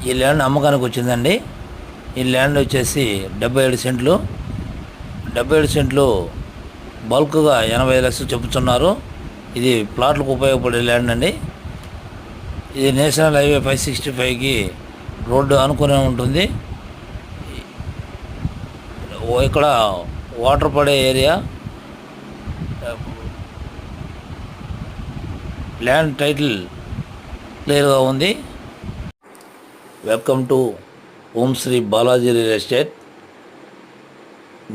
ఈ ల్యాండ్ అమ్మకానికి వచ్చిందండి. ఈ ల్యాండ్ వచ్చేసి 77 సెంట్లు. 77 సెంట్లు బల్క్గా 80 లక్షలు చెప్పుతున్నారు. ఇది ప్లాట్లకు ఉపయోగపడే ల్యాండ్ అండి. ఇది నేషనల్ హైవే 565కి రోడ్డు అనుకునే ఉంటుంది. ఇక్కడ వాటర్ పడే ఏరియా. ల్యాండ్ టైటిల్ క్లియర్గా ఉంది. Welcome to Om Shri Balaji real estate.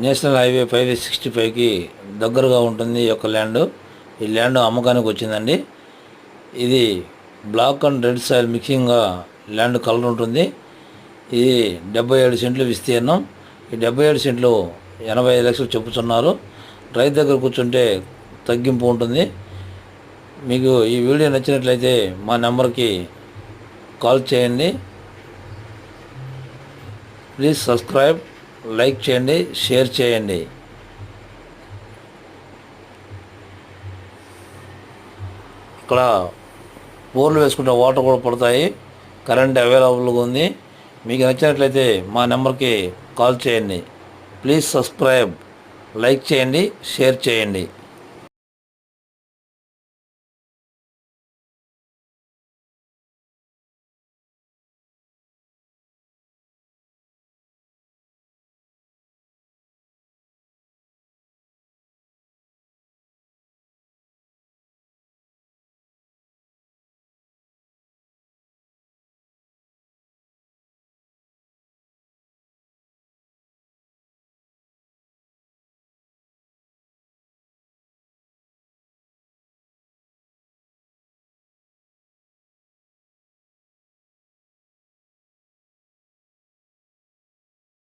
National highway 565కి దగ్గరగా ఉంటుంది ఈ యొక్క ల్యాండ్. ఈ ల్యాండ్ అమ్మకానికి వచ్చిందండి. ఇది బ్లాక్ అండ్ రెడ్ సాయిల్ మిక్సింగ్గా ల్యాండ్ కలర్ ఉంటుంది. ఇది 77 సెంట్లు విస్తీర్ణం. ఈ 77 సెంట్లు 85 లక్షలు చెప్పుతున్నారు. రైతు దగ్గర కూర్చుంటే తగ్గింపు ఉంటుంది. మీకు ఈ వీడియో నచ్చినట్లయితే మా నెంబర్కి కాల్ చేయండి. ప్లీజ్ సబ్స్క్రైబ్, లైక్ చేయండి, షేర్ చేయండి. ఇక్కడ బోర్లు వేసుకుంటే వాటర్ కూడా పడతాయి. కరెంట్ అవైలబుల్గా ఉంది. మీకు నచ్చినట్లయితే మా నెంబర్కి కాల్ చేయండి. ప్లీజ్ సబ్స్క్రైబ్, లైక్ చేయండి, షేర్ చేయండి.